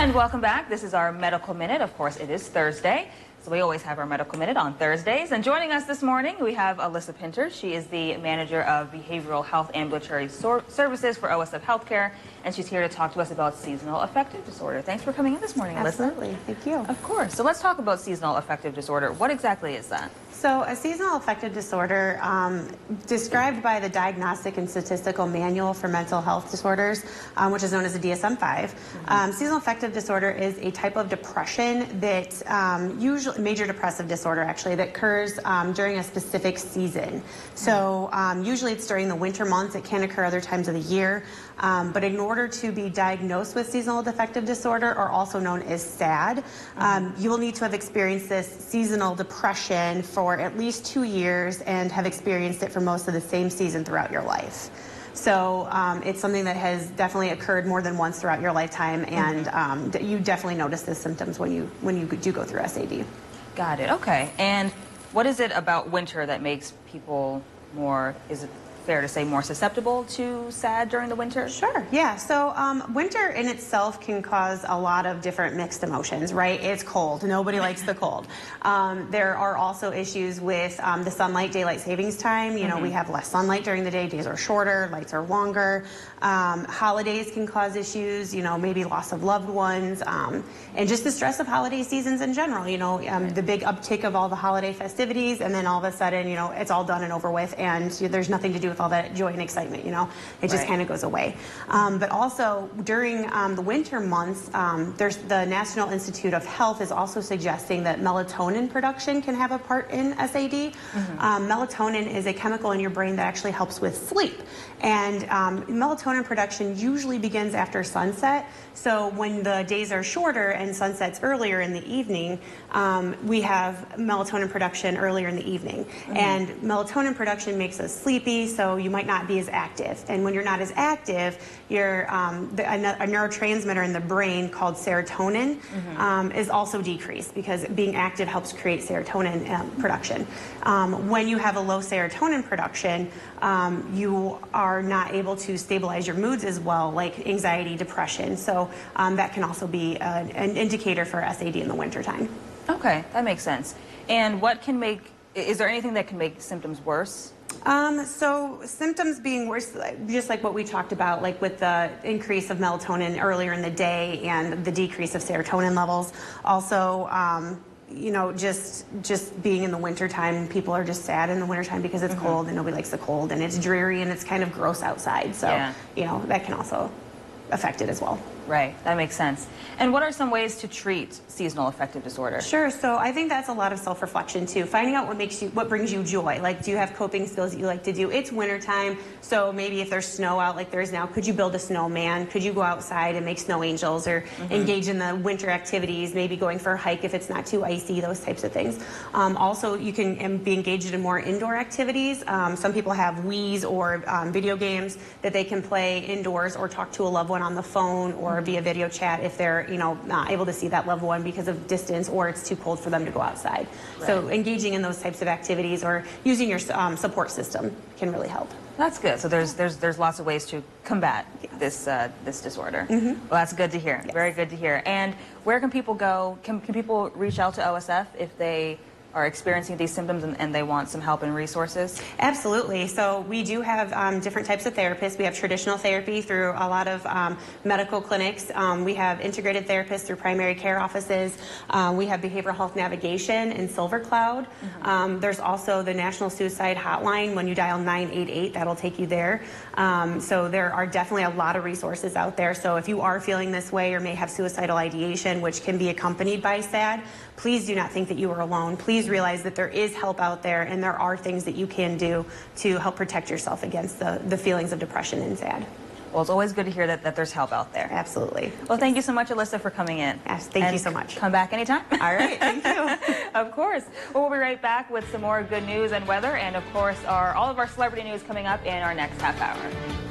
And welcome back. This is our Medical Minute. Of course, it is Thursday, so we always have our Medical Minute on Thursdays. And joining us this morning, we have Alyssa Pinter. She is the Manager of Behavioral Health Ambulatory Services for OSF Healthcare, and she's here to talk to us about seasonal affective disorder. Thanks for coming in this morning, Alyssa. Absolutely. Thank you. Of course. So let's talk about seasonal affective disorder. What exactly is that? So a seasonal affective disorder, described by the Diagnostic and Statistical Manual for Mental Health Disorders, which is known as the DSM-5. Seasonal affective disorder is a type of depression that usually, major depressive disorder actually, that occurs during a specific season. So usually it's during the winter months. It can occur other times of the year. But in order to be diagnosed with seasonal affective disorder, or also known as SAD, you will need to have experienced this seasonal depression for at least 2 years and have experienced it for most of the same season throughout your life. So it's something that has definitely occurred more than once throughout your lifetime, and you definitely notice the symptoms when you do go through SAD. Got it. Okay. And what is it about winter that makes people more, is it fair to say, more susceptible to SAD during the winter? Sure, yeah. So winter in itself can cause a lot of different mixed emotions, right? It's cold. Nobody likes the cold. There are also issues with the sunlight, daylight savings time. You know, we have less sunlight during the day. Days are shorter, lights are longer. Holidays can cause issues, you know, maybe loss of loved ones, and just the stress of holiday seasons in general. You know, the big uptick of all the holiday festivities, and then all of a sudden, you know, it's all done and over with, and there's nothing to do with all that joy and excitement, you know, it just kind of goes away. But also during the winter months, there's the National Institute of Health is also suggesting that melatonin production can have a part in SAD. Melatonin is a chemical in your brain that actually helps with sleep. And melatonin production usually begins after sunset. So when the days are shorter and sunsets earlier in the evening, we have melatonin production earlier in the evening. And melatonin production makes us sleepy, so you might not be as active. And when you're not as active, you're, a neurotransmitter in the brain called serotonin is also decreased, because being active helps create serotonin production. When you have a low serotonin production, you are not able to stabilize your moods as well, like anxiety, depression. So that can also be an indicator for SAD in the wintertime. Okay, that makes sense. And what can make, is there anything that can make symptoms worse? So symptoms being worse, just like what we talked about, like with the increase of melatonin earlier in the day and the decrease of serotonin levels. Also, you know, just being in the wintertime, people are just sad in the wintertime because it's cold and nobody likes the cold, and it's dreary and it's kind of gross outside. So, you know, that can also affect it as well. Right, that makes sense. And what are some ways to treat seasonal affective disorder? Sure, so I think that's a lot of self-reflection too. Finding out what brings you joy. Like, do you have coping skills that you like to do? It's wintertime, so maybe if there's snow out like there is now, could you build a snowman? Could you go outside and make snow angels, or engage in the winter activities, maybe going for a hike if it's not too icy, those types of things. Also, you can be engaged in more indoor activities. Some people have Wii's or video games that they can play indoors, or talk to a loved one on the phone, or via video chat if they're, you know, not able to see that loved one because of distance, or it's too cold for them to go outside. So engaging in those types of activities, or using your support system, can really help. That's good. So there's lots of ways to combat this this disorder. Well, that's good to hear. Very good to hear. And where can people go? Can people reach out to OSF if they are experiencing these symptoms and they want some help and resources? Absolutely. So we do have different types of therapists. We have traditional therapy through a lot of medical clinics. We have integrated therapists through primary care offices. We have behavioral health navigation in Silver Cloud. There's also the National Suicide Hotline. When you dial 988, that'll take you there. So there are definitely a lot of resources out there. So if you are feeling this way or may have suicidal ideation, which can be accompanied by SAD, please do not think that you are alone. Please realize that there is help out there, and there are things that you can do to help protect yourself against the feelings of depression and SAD. Well, it's always good to hear that there's help out there. Absolutely. Well, thank you so much, Alyssa, for coming in. Yes, thank you so much. Come back anytime. All right, thank you. Of course. Well, we'll be right back with some more good news and weather, and of course all of our celebrity news coming up in our next half hour.